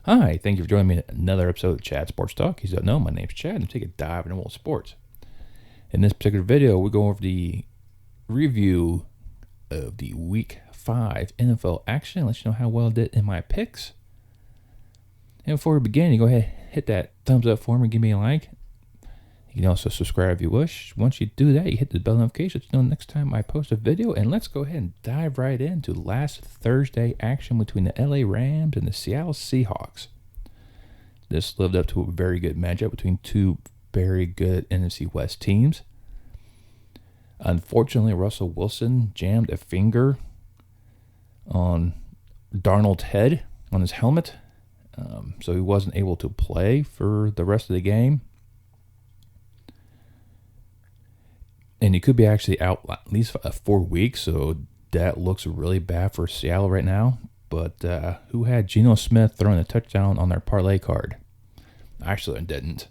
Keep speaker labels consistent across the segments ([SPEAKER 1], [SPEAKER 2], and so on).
[SPEAKER 1] Hi, thank you for joining me in another episode of Chad Sports Talk. You don't know, my name's Chad, and take a dive into world sports. In this particular video, we're going over the review of the Week 5 NFL action. Let you know how well I did in my picks. And before we begin, you go ahead and hit that thumbs up for me, give me a like. You can also subscribe if you wish. Once you do that, you hit the bell notification so you know next time I post a video. And let's go ahead and dive right into last Thursday action between the LA Rams and the Seattle Seahawks. This lived up to a very good matchup between two very good NFC West teams. Unfortunately, Russell Wilson jammed a finger on Darnold's head on his helmet, so he wasn't able to play for the rest of the game. And he could be actually out at least 4 weeks, so that looks really bad for Seattle right now. But who had Geno Smith throwing a touchdown on their parlay card? Actually, I didn't.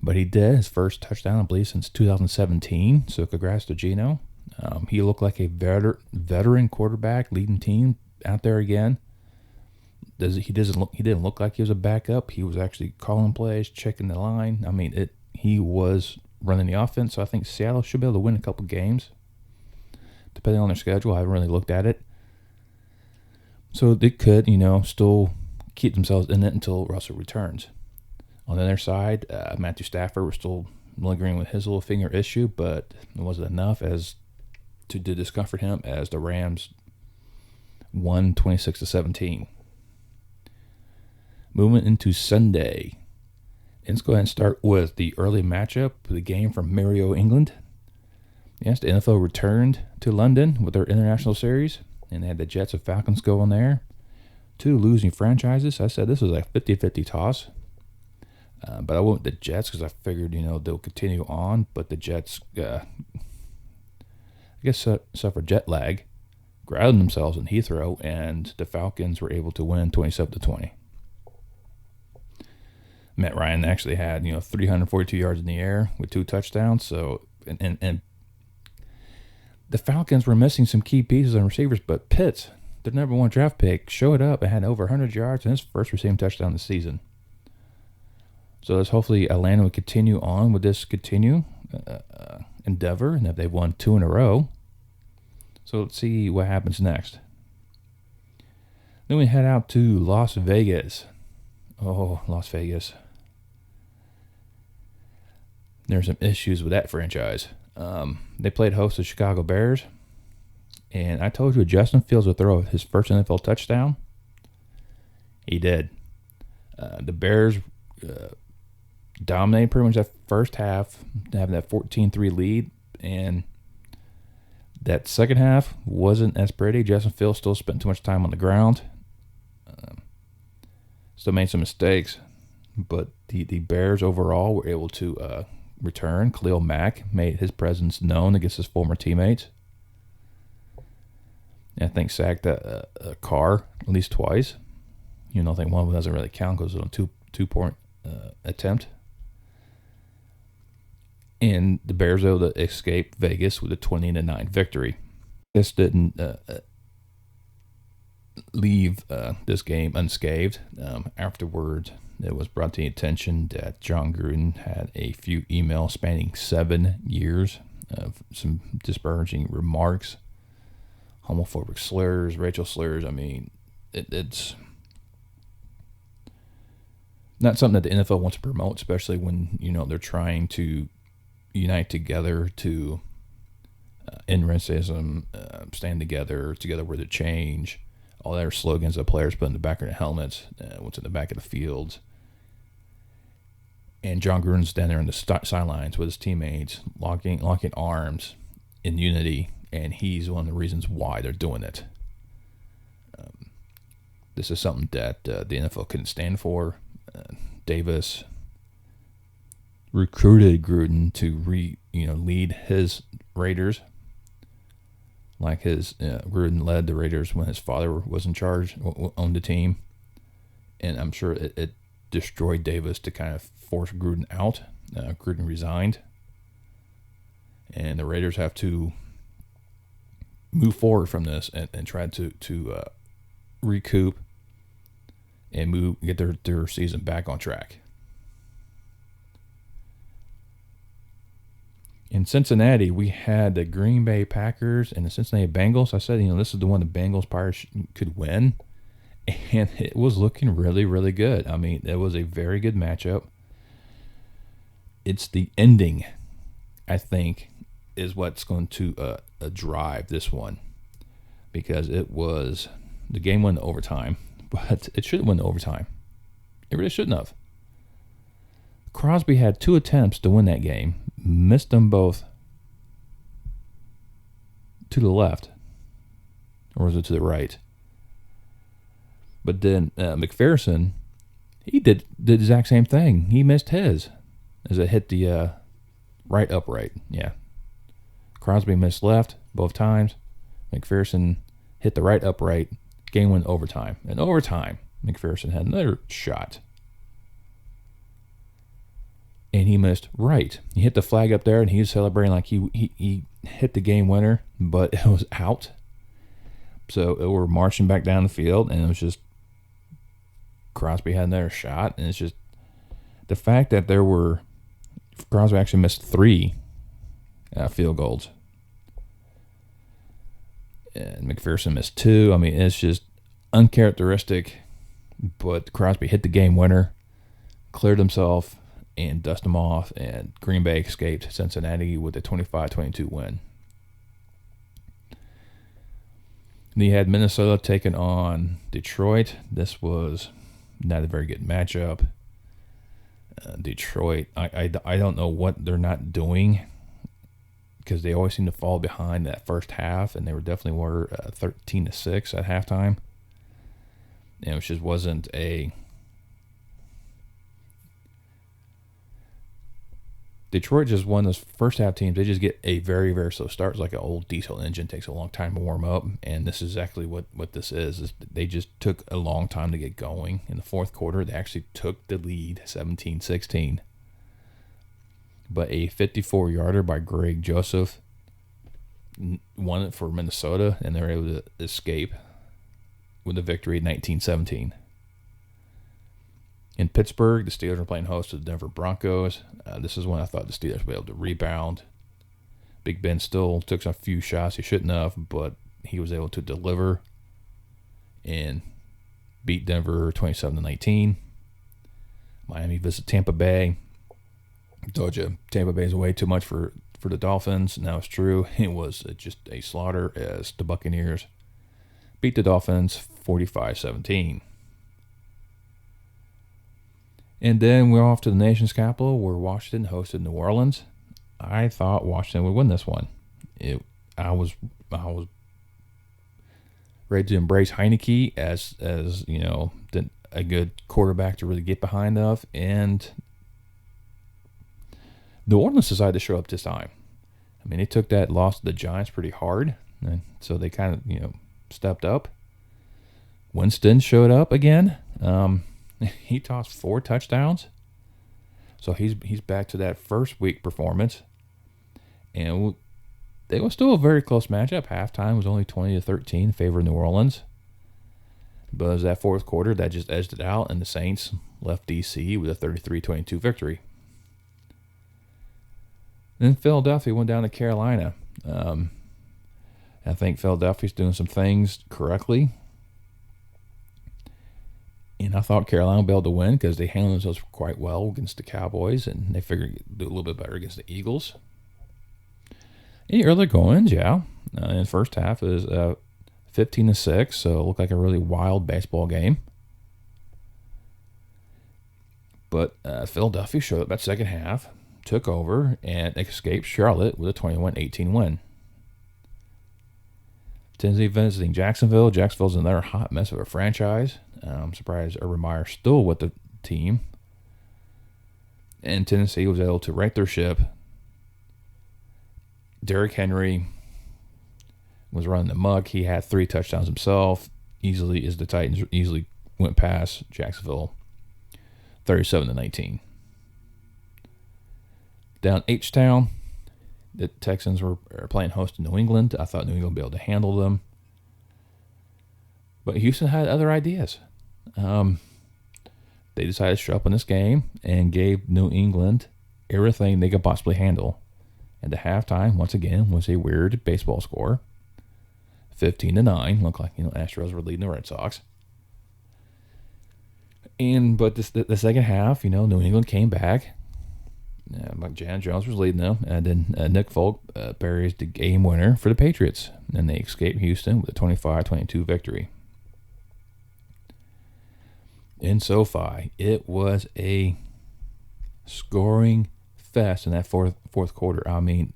[SPEAKER 1] But he did, his first touchdown, I believe, since 2017. So congrats to Geno. He looked like a veteran quarterback leading team out there again. He didn't look like he was a backup. He was actually calling plays, checking the line. I mean, he was running the offense. So I think Seattle should be able to win a couple games, depending on their schedule. I haven't really looked at it. So they could, still keep themselves in it until Russell returns. On the other side, Matthew Stafford was still lingering with his little finger issue, but it wasn't enough to discomfort him as the Rams won 26-17. Moving into Sunday. Let's go ahead and start with the early matchup, the game from Mario, England. Yes, the NFL returned to London with their international series, and they had the Jets and Falcons going there. Two losing franchises. I said this was like 50-50 toss. But I went with the Jets because I figured, they'll continue on. But the Jets, I guess, suffered jet lag, grounded themselves in Heathrow, and the Falcons were able to win 27-20. Matt Ryan actually had, 342 yards in the air with 2 touchdowns. So, and the Falcons were missing some key pieces on receivers, but Pitts, their number 1 draft pick, showed up and had over 100 yards in his first receiving touchdown this season. So let's hopefully Atlanta will continue on with this endeavor, and if they've won 2 in a row. So let's see what happens next. Then we head out to Las Vegas. Oh, Las Vegas. There's some issues with that franchise. They played host to the Chicago Bears, and I told you Justin Fields would throw his first NFL touchdown. He did. The Bears dominated pretty much that first half, having that 14-3 lead, and that second half wasn't as pretty. Justin Fields still spent too much time on the ground. Still made some mistakes, but the Bears overall were able to return. Khalil Mack made his presence known against his former teammates. And I think sacked a Carr at least twice. I think one of them doesn't really count because it was a two-point attempt. And the Bears were able to escape Vegas with a 20-9 victory. This didn't leave this game unscathed. Afterwards, it was brought to the attention that Jon Gruden had a few emails spanning 7 years of some disparaging remarks, homophobic slurs, racial slurs. I mean, it's not something that the NFL wants to promote, especially when they're trying to unite together to end racism, stand together we're the change. All their slogans the players put in the back of their helmets, what's in the back of the fields. And Jon Gruden's down there on the sidelines with his teammates, locking arms in unity, and he's one of the reasons why they're doing it. This is something that the NFL couldn't stand for. Davis recruited Gruden to lead his Raiders, like Gruden led the Raiders when his father was in charge, owned the team, and I'm sure it destroyed Davis to kind of force Gruden out. Gruden resigned, and the Raiders have to move forward from this and try to recoup and get their season back on track. In Cincinnati, we had the Green Bay Packers and the Cincinnati Bengals. I said, this is the one the Bengals probably could win. And it was looking really, really good. I mean, it was a very good matchup. It's the ending, I think, is what's going to drive this one. Because the game went to overtime, but it should have went to overtime. It really shouldn't have. Crosby had 2 attempts to win that game, missed them both to the left, or was it to the right? But then McPherson, he did the exact same thing. He missed his as it hit the right upright. Yeah, Crosby missed left both times. McPherson hit the right upright. Game went overtime. In overtime, McPherson had another shot. And he missed right. He hit the flag up there, and he was celebrating like he hit the game winner, but it was out. So we're marching back down the field, and it was just Crosby had another shot, and it's just the fact that Crosby actually missed 3 field goals. And McPherson missed 2. I mean, it's just uncharacteristic, but Crosby hit the game winner, cleared himself, and dusted him off, and Green Bay escaped Cincinnati with a 25-22 win. Then you had Minnesota taking on Detroit. This was not a very good matchup. Detroit, I don't know what they're not doing, because they always seem to fall behind that first half, and they definitely were 13-6 at halftime. And it just wasn't a... Detroit just won those first half teams. They just get a very, very slow start. It's like an old diesel engine. Takes a long time to warm up, and this is exactly what this is they just took a long time to get going. In the fourth quarter, they actually took the lead 17-16. But a 54-yarder by Greg Joseph won it for Minnesota, and they were able to escape with a victory 19-17. In Pittsburgh, the Steelers were playing host to the Denver Broncos. This is when I thought the Steelers would be able to rebound. Big Ben still took a few shots he shouldn't have, but he was able to deliver and beat Denver 27-19. Miami visit Tampa Bay. I told you, Tampa Bay is way too much for the Dolphins. Now it's true. It was just a slaughter as the Buccaneers beat the Dolphins 45-17. And then we're off to the nation's capital, where Washington hosted New Orleans. I thought Washington would win this one. I was ready to embrace Heineke as a good quarterback to really get behind of, and New Orleans decided to show up this time. I mean, they took that loss to the Giants pretty hard, and so they kind of stepped up. Winston showed up again. He tossed 4 touchdowns. So he's back to that first week performance. And it was still a very close matchup. Halftime was only 20-13 in favor of New Orleans. But it was that fourth quarter that just edged it out, and the Saints left D.C. with a 33-22 victory. Then Philadelphia went down to Carolina. I think Philadelphia's doing some things correctly. And I thought Carolina would be able to win because they handled themselves quite well against the Cowboys, and they figured do a little bit better against the Eagles. Any early goings, yeah. In the first half, it was 15-6, so it looked like a really wild baseball game. But Philadelphia showed up that second half, took over, and escaped Charlotte with a 21-18 win. Tennessee visiting Jacksonville. Jacksonville's another hot mess of a franchise. I'm surprised Urban Meyer's still with the team. And Tennessee was able to right their ship. Derrick Henry was running the muck. He had 3 touchdowns himself. The Titans easily went past Jacksonville 37-19. Down H-Town, the Texans were playing host to New England. I thought New England would be able to handle them. But Houston had other ideas. they decided to show up in this game and gave New England everything they could possibly handle. And the halftime, once again, was a weird baseball score. 15-9. Looked like, Astros were leading the Red Sox. But the second half, New England came back. Jan Jones was leading them. And then Nick Folk buries the game winner for the Patriots. And they escaped Houston with a 25-22 victory. In SoFi, it was a scoring fest in that fourth quarter. I mean,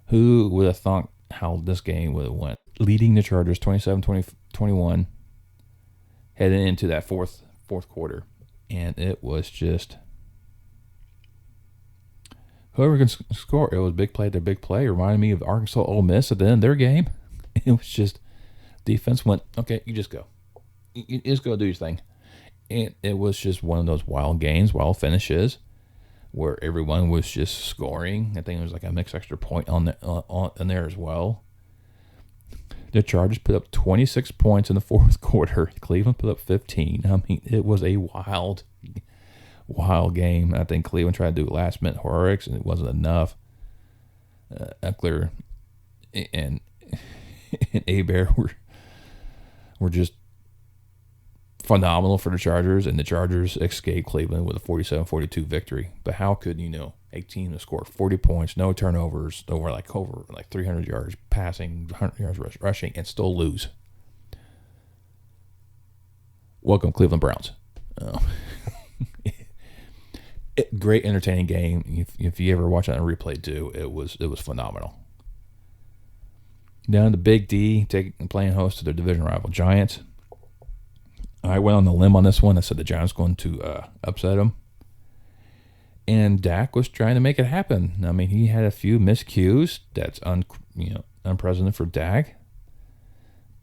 [SPEAKER 1] who would have thought how this game would have went? Leading the Chargers 27-21 heading into that fourth quarter. And it was just whoever can score. It was big play to big play. It reminded me of Arkansas Ole Miss at the end of their game. It was just defense went, okay, you just go. You just go do your thing. And it was just one of those wild games, wild finishes, where everyone was just scoring. I think it was like a mixed extra point on there as well. The Chargers put up 26 points in the fourth quarter. Cleveland put up 15. I mean, it was a wild game. I think Cleveland tried to do last-minute heroics, and it wasn't enough. Eckler and Hebert were just phenomenal for the Chargers, and the Chargers escaped Cleveland with a 47-42 victory. But how could a team to score 40 points, no turnovers, over 300 yards passing, 100 yards rushing, and still lose? Welcome, Cleveland Browns. Great entertaining game. If you ever watch it on replay too, it was phenomenal. Down to Big D playing host to their division rival Giants. I went on the limb on this one. I said the Giants going to upset them. And Dak was trying to make it happen. I mean, he had a few miscues. That's unprecedented for Dak.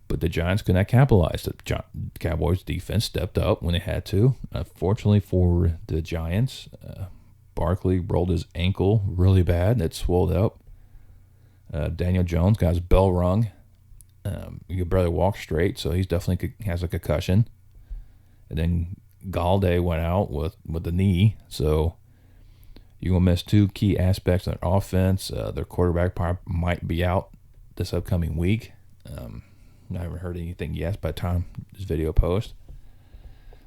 [SPEAKER 1] But the Giants could not capitalize. The Cowboys defense stepped up when they had to. Fortunately for the Giants, Barkley rolled his ankle really bad. It swelled up. Daniel Jones got his bell rung. He could barely walk straight, so he's definitely has a concussion. And then Galladay went out with the knee, so you're going to miss two key aspects of their offense. Their quarterback might be out this upcoming week. I haven't heard anything yet by the time this video posts.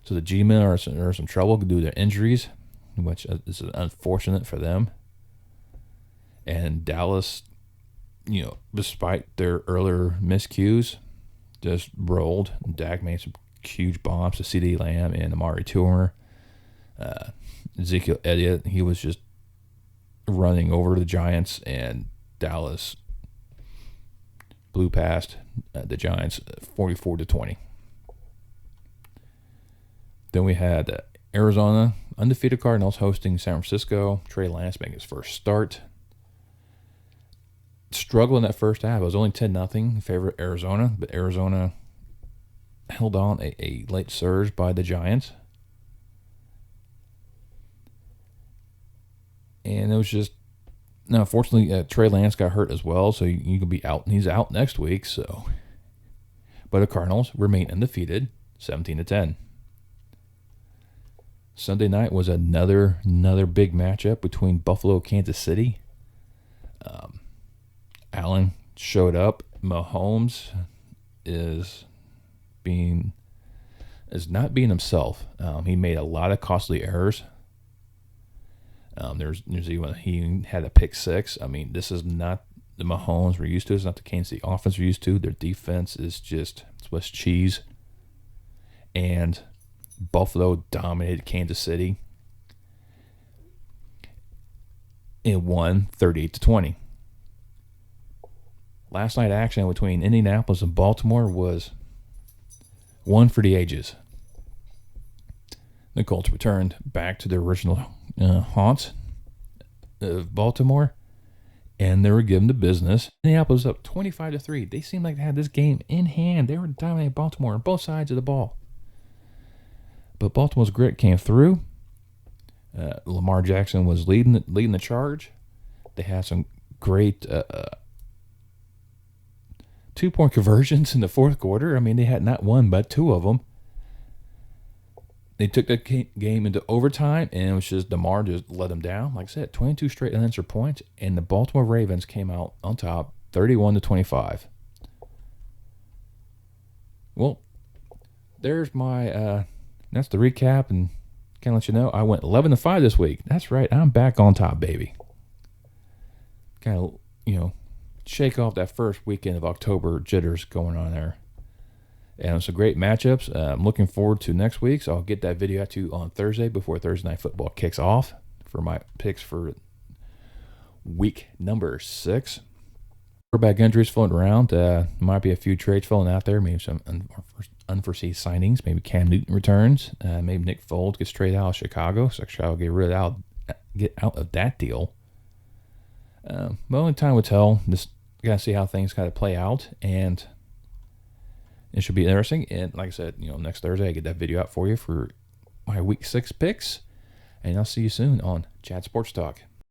[SPEAKER 1] So the G-men are in some trouble due to their injuries, which is unfortunate for them. And Dallas, despite their earlier miscues, just rolled. Dak made some huge bombs to CeeDee Lamb and Amari Toomer. Ezekiel Elliott, he was just running over the Giants, and Dallas blew past the Giants 44-20. Then we had Arizona, undefeated Cardinals hosting San Francisco. Trey Lance making his first start. Struggled in that first half. It was only 10-0 in favor of Arizona, but Arizona held on a late surge by the Giants. And it was just, unfortunately, Trey Lance got hurt as well, so you could be out, and he's out next week. So, but the Cardinals remain undefeated, 17-10. Sunday night was another big matchup between Buffalo and Kansas City. Allen showed up. Mahomes is not being himself. He made a lot of costly errors. There's even he had a pick six. I mean, this is not the Mahomes we're used to. It's not the Kansas City offense we're used to. Their defense is just Swiss cheese. And Buffalo dominated Kansas City and won 38-20. Last night action between Indianapolis and Baltimore was one for the ages. The Colts returned back to their original haunts of Baltimore, and they were given the business. Indianapolis up 25-3. They seemed like they had this game in hand. They were dominating Baltimore on both sides of the ball. But Baltimore's grit came through. Lamar Jackson was leading the charge. They had some great 2-point conversions in the fourth quarter. I mean, they had not one but two of them. They took the game into overtime, and it was just DeMar just let them down. Like I said, 22 straight unanswered points, and the Baltimore Ravens came out on top, 31-25. Well, there's my that's the recap, and can I let you know I went 11-5 this week. That's right, I'm back on top, baby. Kind of shake off that first weekend of October jitters going on there. And some great matchups. I'm looking forward to next week, so I'll get that video out to you on Thursday before Thursday Night Football kicks off for my picks for week number 6. Quarterback injuries floating around. Might be a few trades falling out there. Maybe some unforeseen signings. Maybe Cam Newton returns. Maybe Nick Foles gets traded out of Chicago, so Chicago get out of that deal. But only time will tell. Just gotta see how things kind of play out, and it should be interesting. And like I said, next Thursday I get that video out for you for my week 6 picks, and I'll see you soon on Chad Sports Talk.